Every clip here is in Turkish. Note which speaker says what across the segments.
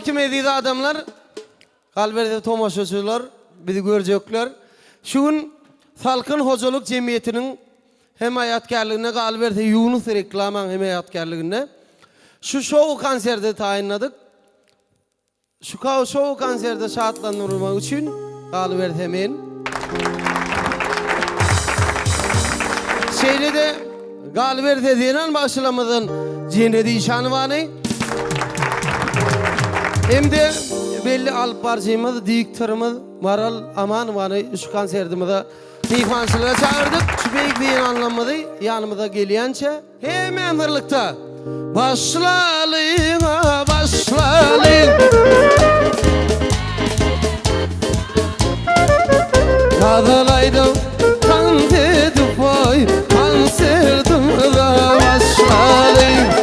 Speaker 1: Assalamualaikum aziz adamlar. Kalberde tomaşaçılar, bizi görecekler. Şu gün Salkın Hocalık Cemiyeti'nin hem hayatkarlığına kalberde Yunus reklaman hem hayatkarlığına. Şu show konserde tayinladık. Şu show konserde şartlandırmak için kalberde hemen. Şeyde de kalberde denen başlamadan Cennet İşanı var. Hem de belli alıp parçamız, diktörümüz Maral Aman var. Şu konsertimizde meyhancılara çağırdık. Şu büyük bir anlamadı. Yanımıza geliyençe hemen birlikte başlayalım, başlayalım. Kadalaydım, kan dedi boy, konsertimizde başlayalım.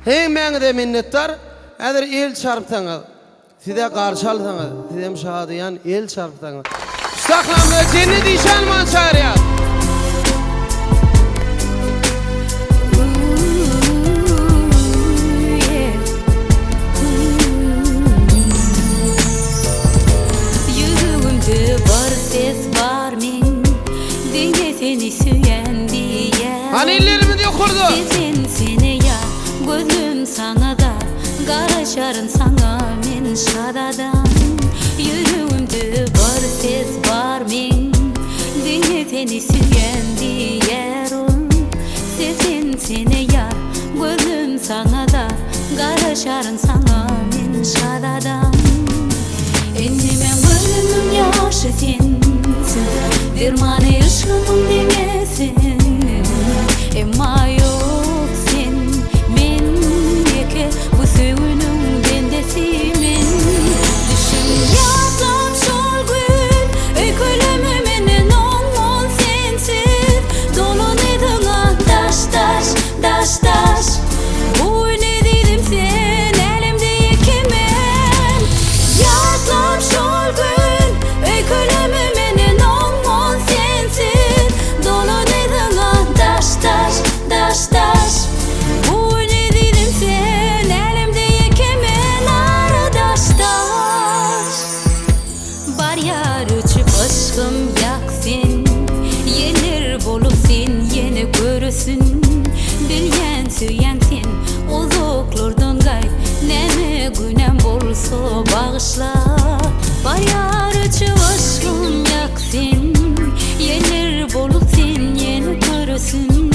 Speaker 1: Hemen de minnettar. Eğer el çarptanız, size karşı alsanız, size müşahediyen el çarptanız. Saklamda Cennet İşan Mançariyat.
Speaker 2: Yüreğimde var ses var min, denge seni süyen diye.
Speaker 1: Hani ellerimi diyor kurdu.
Speaker 2: Sizin seni ya, gözüm sana da, karaşarın sana men şadadan. Yüreğimde var ses var min, denge seni süyen diye. Sizin seni ya, gözüm sana da, karaşarın sana men şadadan. Endimen gönlümün yaşı sensin, dermanı aşkımın demesin. Emma yok sen, men yeke bu söğünün bendesimin. Düşün yazam şol gün, öykülümü menen olmon sensiz. Dolun edin taş taş, taş taş. Bu ne dedim sen, elimde yekemen. Yazam şol gün, öykülümü menen olmon sensiz. Dolun edin taş taş, taş taş. Bu ne dedim sen, elimde yekemen aradaş taş. Bar yar uçup aşkım yaksın, yenir bolup sen yeni görürsün. Bilgen süyen sen, uzaklardan gayt, neme günem bolsa bağışla. Bar yar uçup aşkım yaksın, yenir bolup sen yeni görürsün.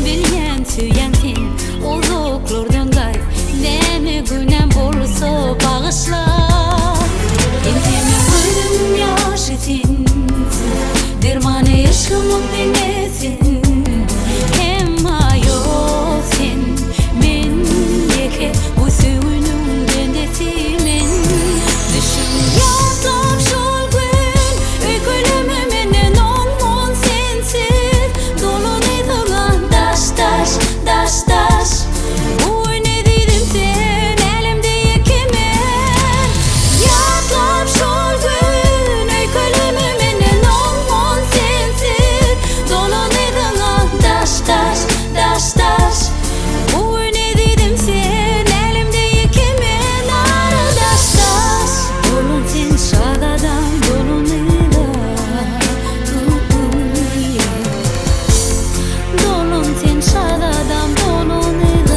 Speaker 2: Bilgen süyen sen, uzaklardan gayt, neme günem bolsa bağışla. Endimen gönlüm yaşı sensin, dermanı aşkımın demesin. Emma yok sen, men yeke bu söğünün bendesimin. Düşün yazam şol gün, öykülümü menen olmon sensiz. Dolun edin taş taş, taş taş. Bu ne dedim sen, elimde yekemen. Yazam şol gün, öykülümü menen olmon sensiz. Dolun edin taş taş, taş taş. Bu ne dedim sen, elimde yekemen aradaş taş. Dolun sen şadadan, dolun edin. Dolun sen şadadan, dolun edin.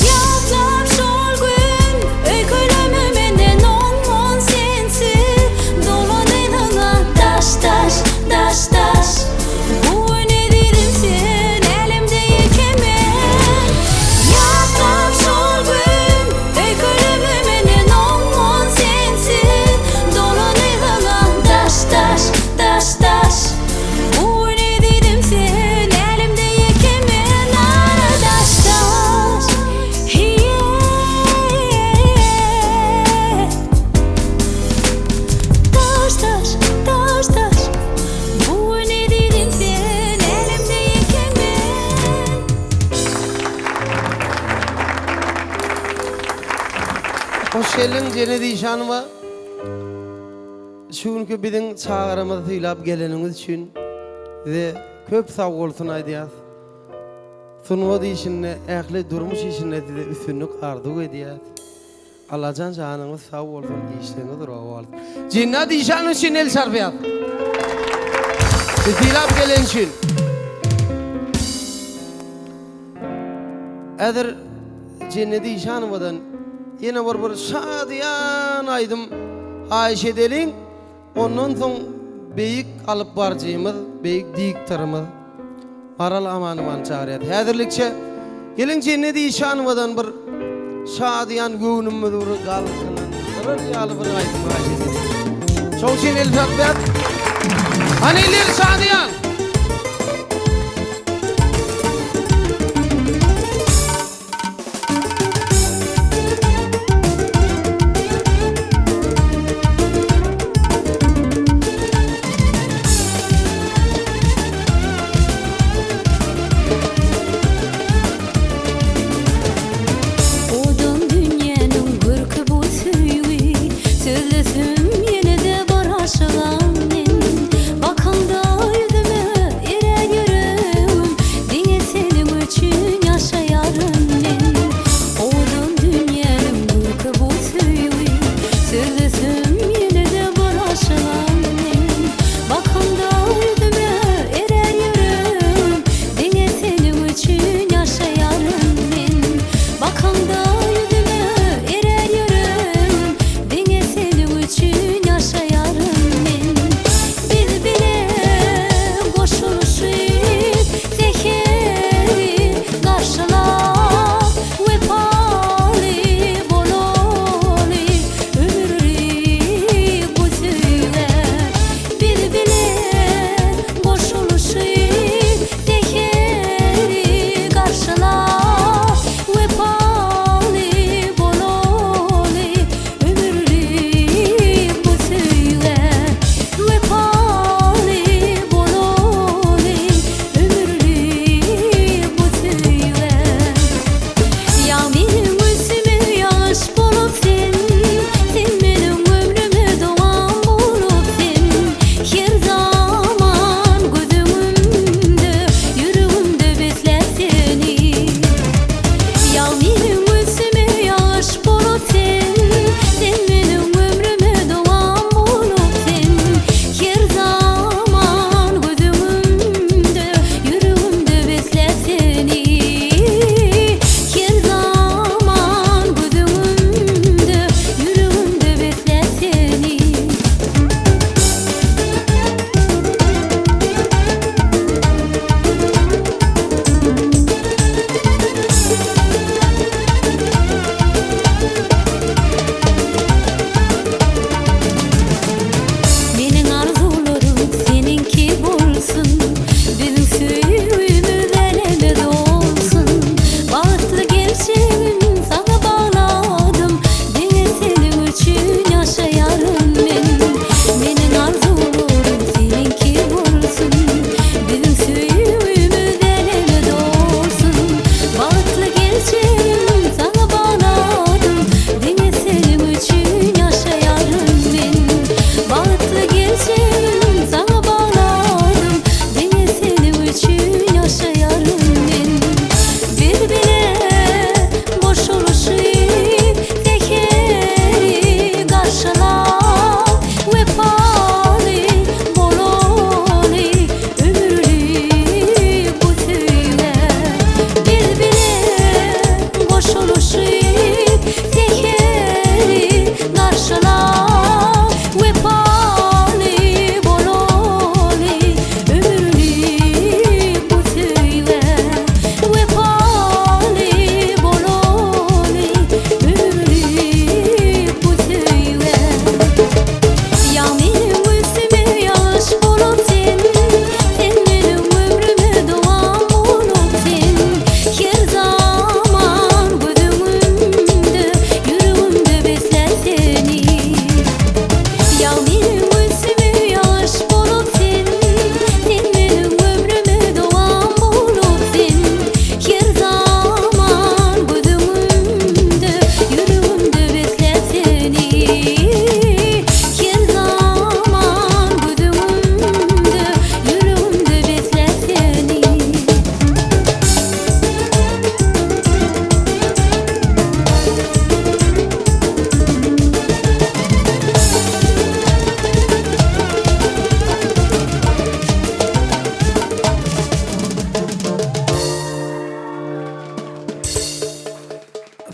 Speaker 2: Yazam şol gün, öykülümü menden olmon sensiz. Dolun edin taş taş, taş taş. Bu ne dedim sen, elimde yekemen. Yazam şol gün, öykülümü menden olmon sensiz. Dolun edin taş taş, taş taş. Bu ne dedim sen, elimde yekemen aradaş taş. Taş taş, taş taş. Bu ne dedim sen, elimde yekemen.
Speaker 1: Hoş geldin Cennet İşan'ıma. Şu günkü bizim çağrımızı tüylap geleniniz için size köp sağ olsun aydiyaz. Sunwa diýişinde, ähli durmuş işinde de üstünlük ardyk edýär. Alajan janyňyz sag bolsun, işleňiz durap bol. Jinnat işan üçin el sarpýar. Dilap gelen üçin. Eğer cenneti işanmadan yine bir şadiyan aydım Ayşe delin ondan son beyik alıp barcıyımız, beyik diktarımız maral amanıman çağırıyat. Hedirlikçe gelin cenneti işanmadan bir şadiyan göğünümüz bir galıkından bir yalı bir aydım Ayşe delin. Çok için el takbiyat. Hani ilir şadiyan.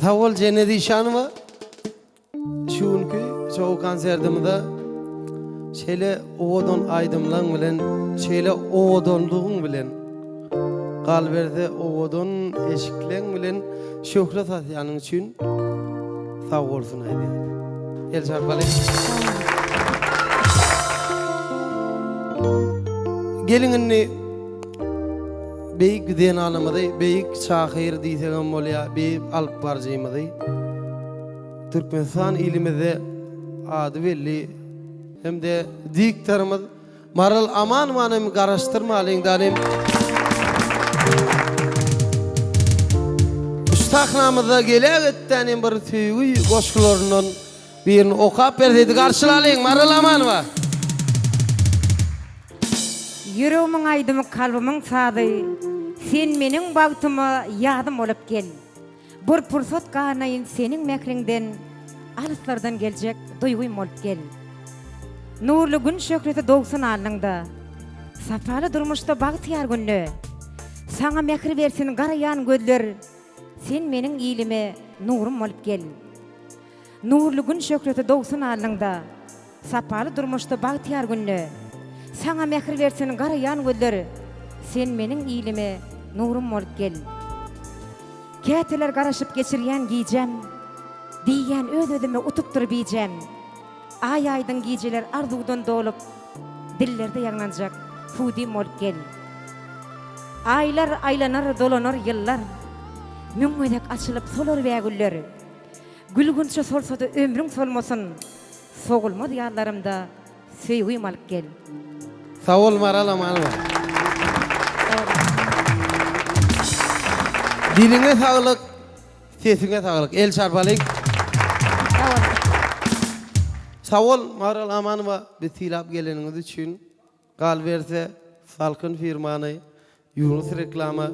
Speaker 1: Tawol Cenedi Şanova şunkü çoğu konserdimde şeýle owadan aýdymlaň bilen şeýle owadonlugyň bilen galberde owadan eşikleň bilen şöhret atýanyň üçin sag bolsun aýdýar. Elçar Balek. Gelinini beyik güden anamaday, beyik şahir diýsegem bolýar, beyik alyp barjymaday. Türkmenistan ilimizde ady belli hem de diktarymyz Maral Amanowanyň garaşdyrmalyň danem. Ustahnamyzda gelek etdiň bir süýgü goşgularynyň birini okap berdi. Garşylalyň Maral Amanowa.
Speaker 3: Yüreğimin aydımı kalbimin sadı. Sen menin bagtyma ýadym olup gel. Bir pursat ganaýyn senin mekriňden alyslardan geljek duýgym olup gel. Nurlu gün şöhreti dogsun alnыңda. Safaly durmuşda bagtyar günlü. Saňa mekri bersin garaýan gözler. Sen menin ýylime nurum olup gel. Nurlu gün şöhreti dogsun alnыңda. Safaly durmuşda bagtyar günlü. Saňa mekri bersin garaýan gözler. Sen menin ýylime nurum olup gel. Käteler garaşyp geçirýän giýjem, diýen öz-özüme utupdyr biýjem. Ay-aýdyň giýjeler arzuwdan dolup, dillerde ýaňlanjak fudim olup gel. Aylar aylanar dolanar ýyllar, müňmedek açylyp solar bägüller. Gülgünçe solsada ömrüň solmasyn, sogulmaz ýarlarymda söýgüm alyp gel.
Speaker 1: Sag ol Maral Amanowa. Diline sağlık, sesine sağlık. Elçar Balek. Sag ol Maral Amanowa, biz tilap geleniňiz üçin. Galberde Salkın firmany, Yunus reklamy.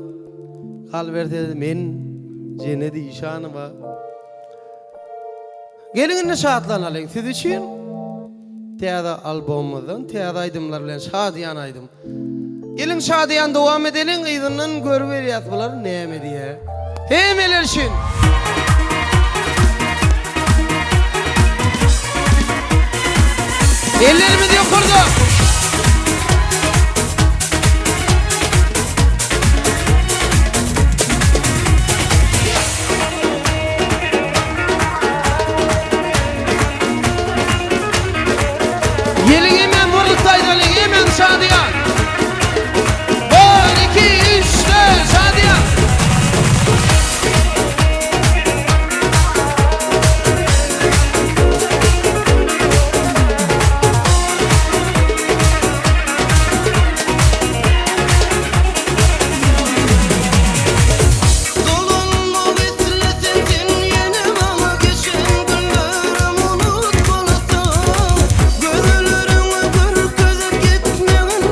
Speaker 1: Galberde men Cenedi Şanowa. Geliniňi şatlanalyň siz üçin. Täze albomumyzdan täze aýdymlar bilen şadyan aýdym. Gelin şadyan dowam edeliň, ýygynyň görüp berýär bular näme diýe. Hemeler üçin. Ellerimizi ýokurda. Gelin hemen vurultaydalyň, hemen şadyan. 1, 2, 3, 4 şadyan.
Speaker 4: Gözlerini gör közüp gitmeğin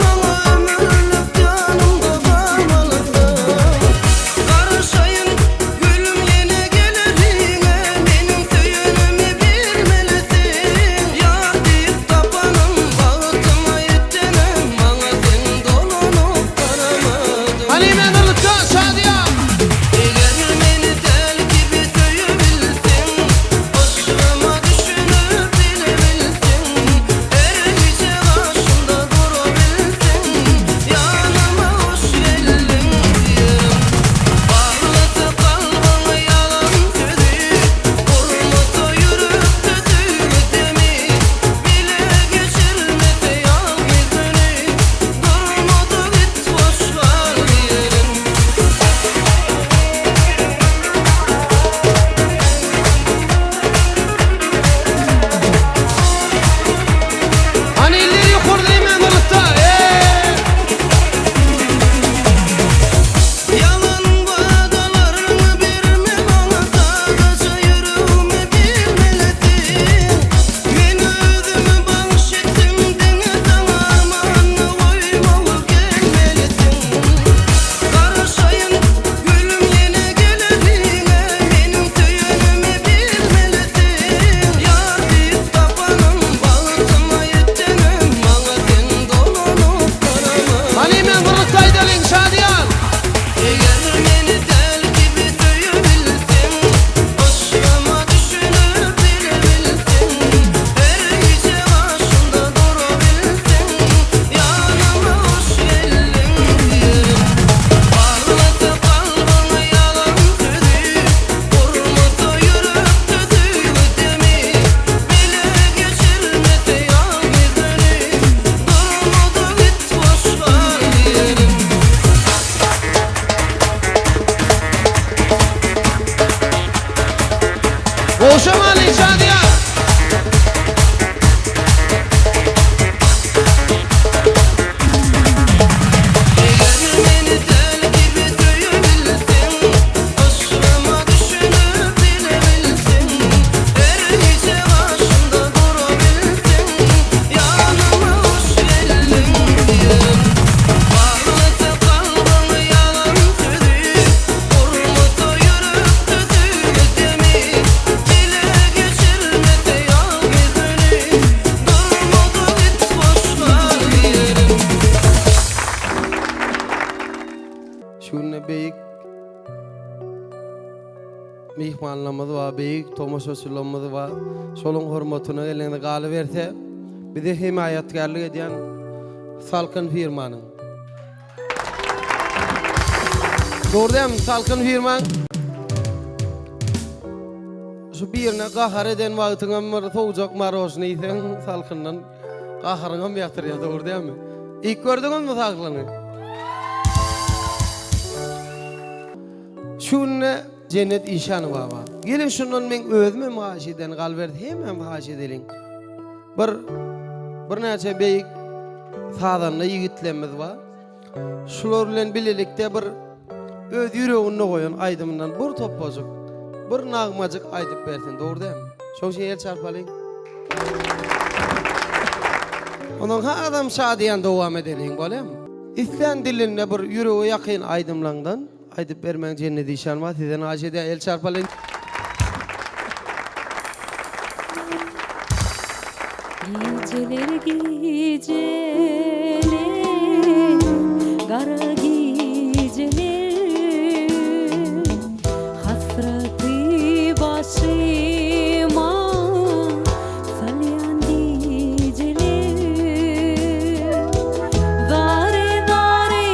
Speaker 1: mihmanlarymyz we beýik tomoşaçylarymyz we şoluň hormatyna gelende galy berse, bize himayatgarlyk edýän Salkın firmanyň. Doğru değil mi? Salkın firman. Şu birine qahar eden wagtyňa bir soğujak marosny ýesen salkyndan qaharyňa ýatyrýar, doğru değil mi? İlk gördüňizmi salkyny? Şunne Cennet İşany baba. Gelin şundan men özüme maaş eden galberdi hemem maaş edeliň. Bir näçe beýik sadanly ýigitlerimiz bar. Şular bilen bilelikde bir öz ýüregine goýan aýdymyndan bir topajak, bir nagmajyk aýdyp bersin, doğru değil mi? Şol şeýle el çarpalyň. Onuň ha adam şadiýan dowam edeliň bolem. İslam diline bir ýürege ýakyn aýdymlardan aýdyp bermäň Cennet İşany sizden aşede el çarpalyň.
Speaker 2: Geceler geceler, kara geceler, hasreti başıma salyan geceler, dare dare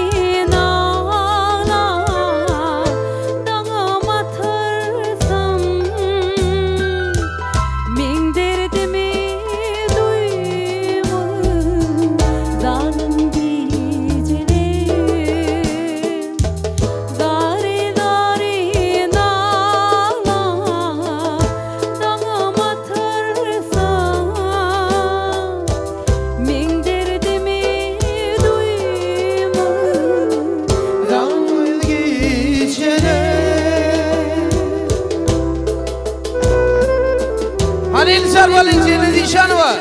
Speaker 2: nana, dağım atarsam, men derdimi
Speaker 1: Hani el çarpalyň Cennet İşany var.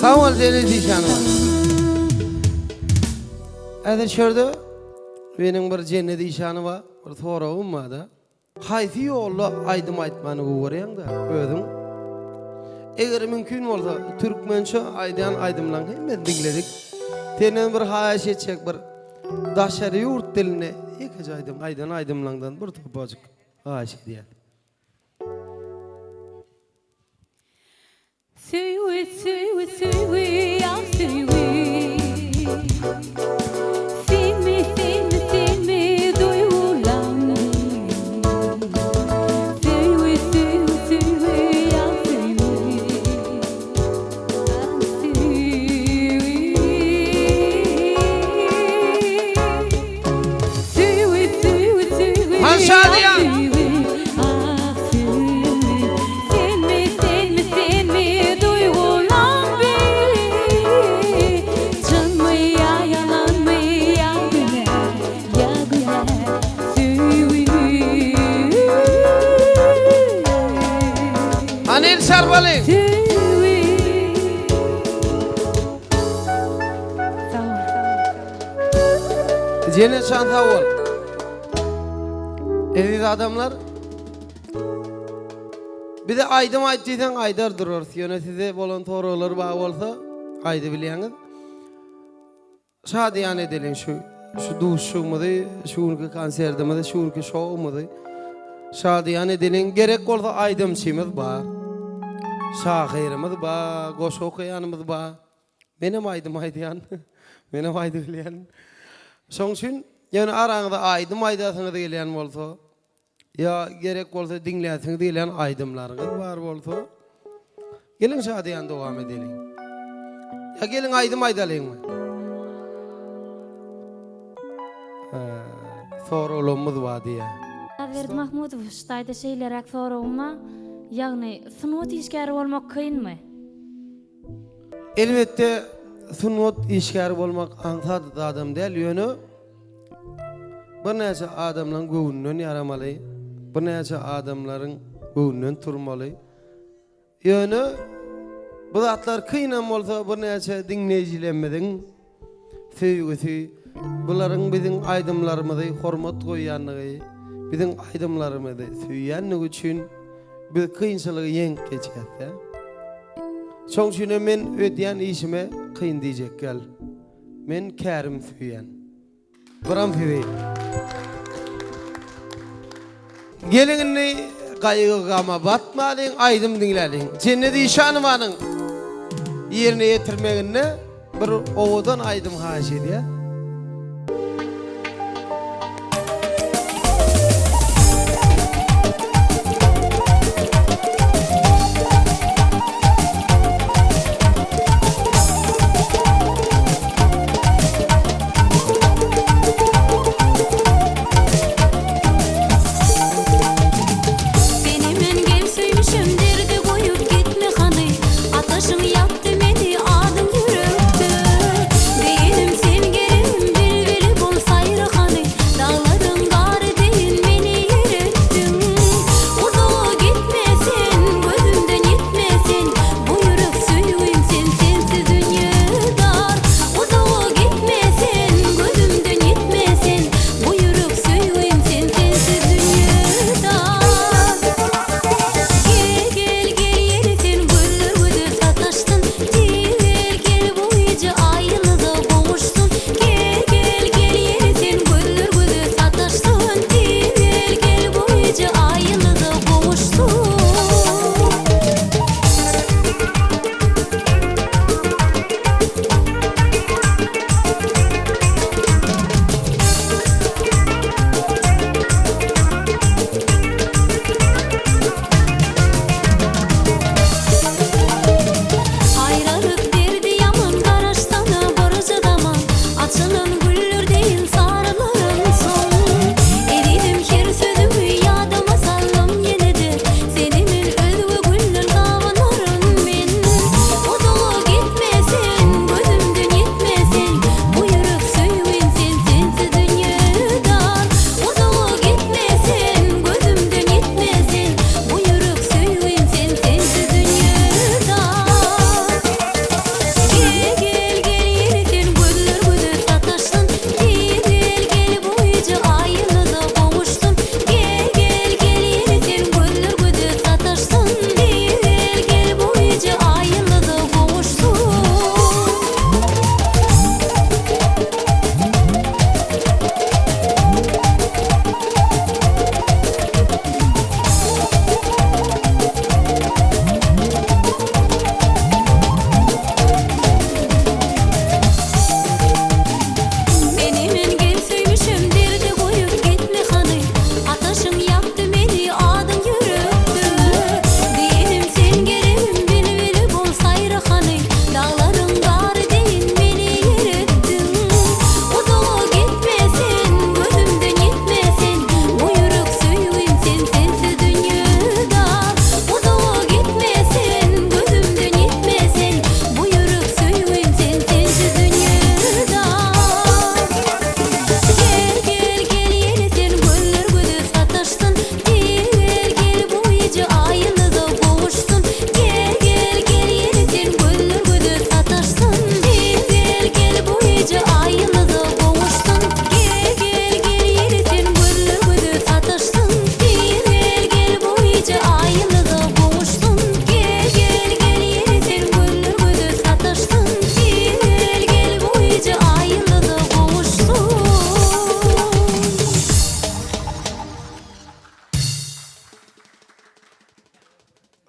Speaker 1: Sağ ol Cennet İşany var. Äder şurada benim bir Cennet İşany var, bir soragym var da. Haýsy ýolda aýdym aýtmany görýän da özüň. Eger mümkin bolsa türkmençe aýdýan aýdymlaryň hemme diňledik. Tenen bir haýaş etjek bir daşary ýurt diline iki aýdym aýdymlardan bir topajyk haýaş edýär.
Speaker 2: Süwi süwi süwi ya süwi, sinmi sinmi sinmi duyulandı. Süwi süwi süwi ya süwi, süwi süwi süwi
Speaker 1: Han Şadiyan.
Speaker 2: ya süwi.
Speaker 1: şarbalayın. Cennet şanta ol. Evde adamlar bir de aydım aytıysan aydar durur. Yani size volontör olur bağ olsa aydı biliyorsunuz. Şadiyan edelim şu duşumuzu, şunki konserdimizi, şunki şovumuzu. Şadiyan edelim. Gerek olsa aydımçımız var. Şahirimiz var, goş okuyanımız var. Benim aydım aydıyan. Benim aydı bilen. Son için yani aranızda aydım aydasınız gelen olsa ya gerek olsa dinleyesiniz gelen aydımlarınız var olsa gelin Şadiyan devam edelim. Ya gelin aydım aydalayın mı? Sorulumuz var diye.
Speaker 4: Avert Mahmudov ştayda şeylerak sorulma, yani sınıf işgari olmak kıyın mı?
Speaker 1: Elbette sünnet işgari olmak ansadı adam değil yönü. Bir neçe adamların göğünden yaramalı, bir neçe adamların göğünden turmalı. Yönü bu zatlar kıyınan olsa bir neçe dinleyicilenmedin sevgisi, bunların bizim aydımlarımızı hormat koyanlığı, bizim aydımlarımızı söyyanlığı için bir kıyınçılığı yenk geçer. Son için men ödeyen işime kıyın diyecek gel. Men kârim söyyan. Buram fivi. Gelin kaygıgama batmalın, aydım dinleyin. Cennet işanımanın yerine getirmeğine bir ovadan aydım haşi diye.
Speaker 2: Benim engel söymüşüm derdi koyup gitme kanı. Ataşım yaptı beni adım yürüktü. Benim sevgilim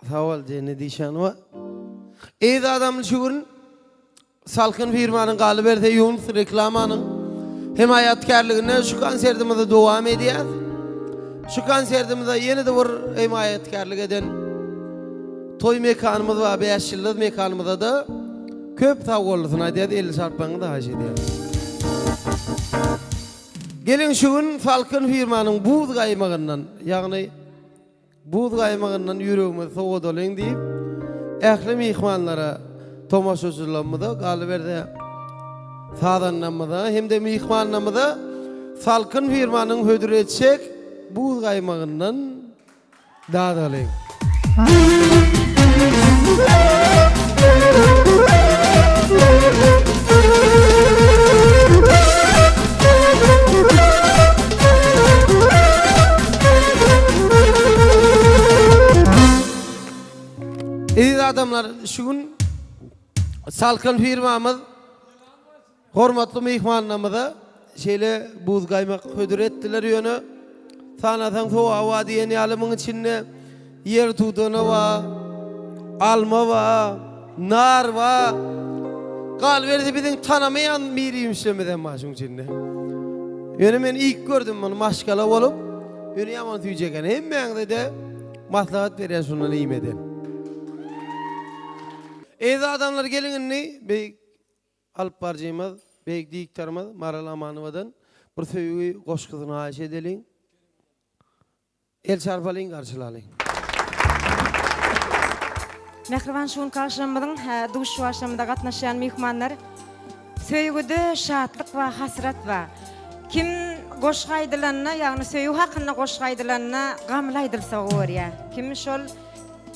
Speaker 1: Sağ ol Cennet dişan wa. Ey adam şugun salkın firmanın galiberde Yunus reklamanın himayetkarlığına şu konsertimizde devam ediyor. Şu konsertimizde yeni de bir himayetkarlık eden toy mekanımız var, 5 yıllık mekanımızda da köp tavgollusun adiyat 50 sarpanı da haş ediyor. Gelin şugun salkın firmanın buğd kaymağından, yani buğd kaymağından yüreğimiz soğuk dolayın deyip ehli mihmanlara tomaşocularımızda galiberde sağdanlamada hem de mihmanlamada salkın firmanın hödür etsek buğd kaymağından daha dolayın. İyi adamlar, şugun salkın firmamız hormatlı mihmanlamada şeyle buz kaymak hödür ettiler yönü. Sanatan soğuğa va diyen yalımın içinde yer tuğduğuna va, alma va, nar va. Galverdi bizim tanımayan miriyim işlemeden başın içinde. Yönü ben ilk gördüm onu maşkala olup yönü yaman tüyecekken hem ben de maslahat veren şundan iyim eden. Eydi adamlar gelin ne? Beyik alıp barcayımız, beyik diyiktarımız, Maral Amanıvadan bir söyüğü koş kızına aş edelim. El çarpalayın, karşılayın.
Speaker 3: Mehriban şuun karşılamadın, duş şu aşamada katnaşayan mihmanlar söyügüde şahatlık va hasrat va. Kim goşgaydılanna, yani söyüğü hakkında goşgaydılanna gamlaydılsa olur ya. Kim şol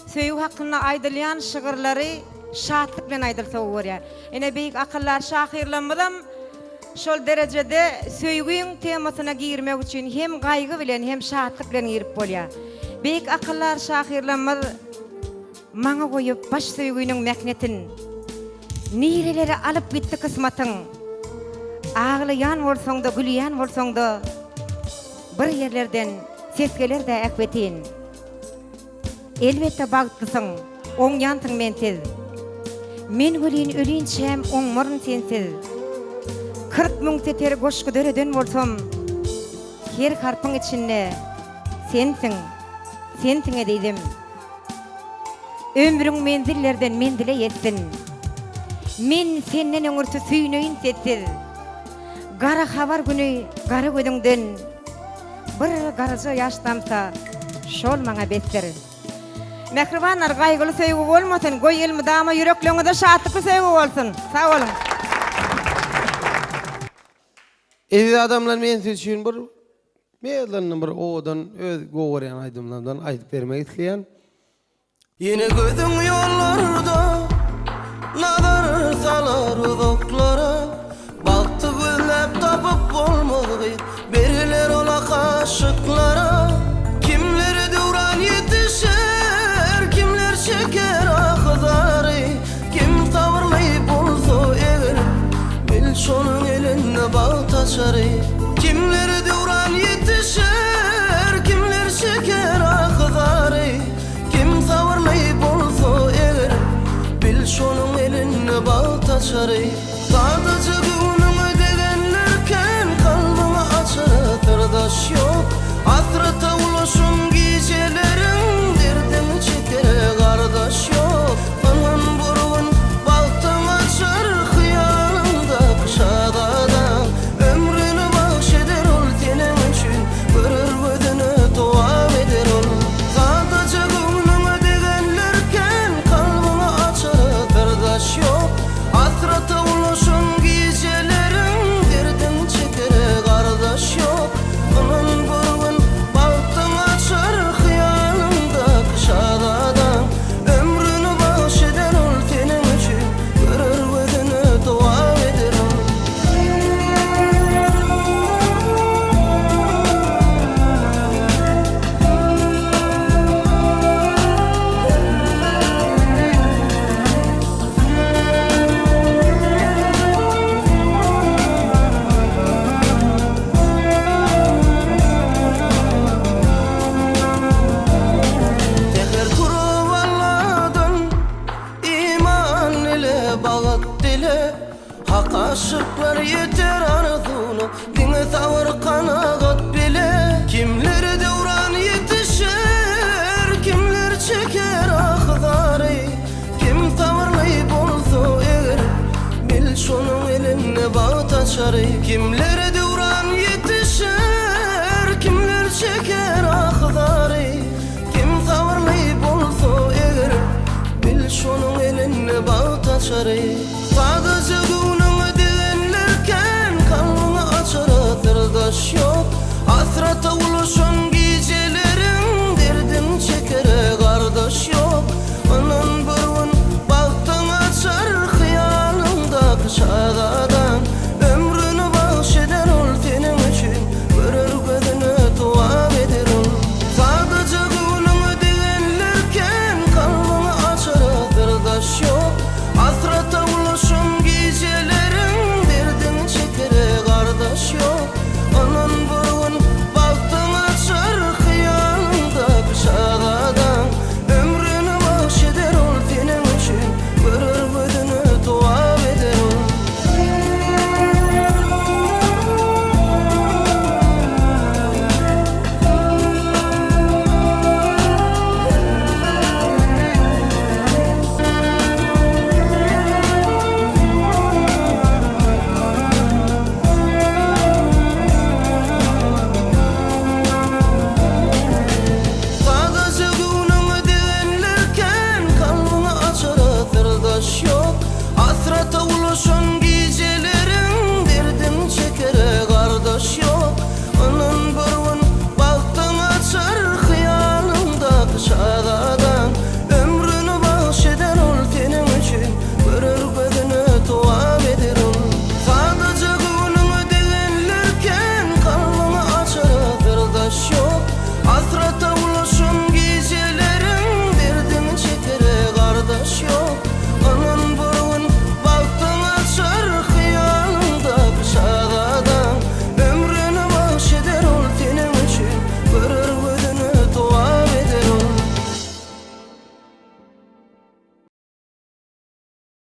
Speaker 3: söyüğü hakkında aydılayan şıgırları şahatlık bilen aydılsa olur ya. Ene beyik akıllar şahirlanmadan şol derecede söyüğün temasına girmek için hem gaygı bilen hem şahatlık bilen girip bol ya. Beyik akıllar şahirlanmaz maňa koyup baş söýgüniň meknetin nireleri alıp gitti kısmatın ağlayan bolsaň da gülýän bolsaň da bir yerlerden sesgeler de ekbetin elbette bagtlysyň oňyantyň mensiz men gülýän ölünçem oňmorun sensiz 40 000 teter goşky döreden bolsam her harpyň içinde sensiň edeydim. Ömrüň menzillerden mendile yetsin. Men senden öňürtü süýneýin setsiz. Gara habar güni gara gödüňden bir garajy ýaşdamsa şol maňa betler. Mehribanlar gaýgyly söýgü bolmasyn, goý elmi dama ýüreklerinde şatlyk söýgü bolsun. Sag bolun.
Speaker 1: Eydi adamlar men için bir meýlanny bir odan öz gowuryan aýdymlardan aýdyp bermek isleýän.
Speaker 5: Yine gözüm yollarda nazar salar uzaklara baktı güllep tapıp olmadı beriler ola kaşıklara kimleri duran yetişer kimler şeker akızarı kim tavırlayıp olsa eğer bil şonun eline bağ taşarı kimleri duran yetişer kimler şeker akızarı savurlayıp olsa eğer bil şonun eline bağ taşarı sadıcı günümü degenlerken kalbimi açar tırdaş yok hasrata ulaşım gecelerin derdimi çeker kardeş yok aman burun baltım açar hıyalımda kışadadan ömrünü bağış açary. Kimlere duran yetişer, kimler çeker akdary. Kim sabırly bolsa eger, bil şonuň eline bağ taşary.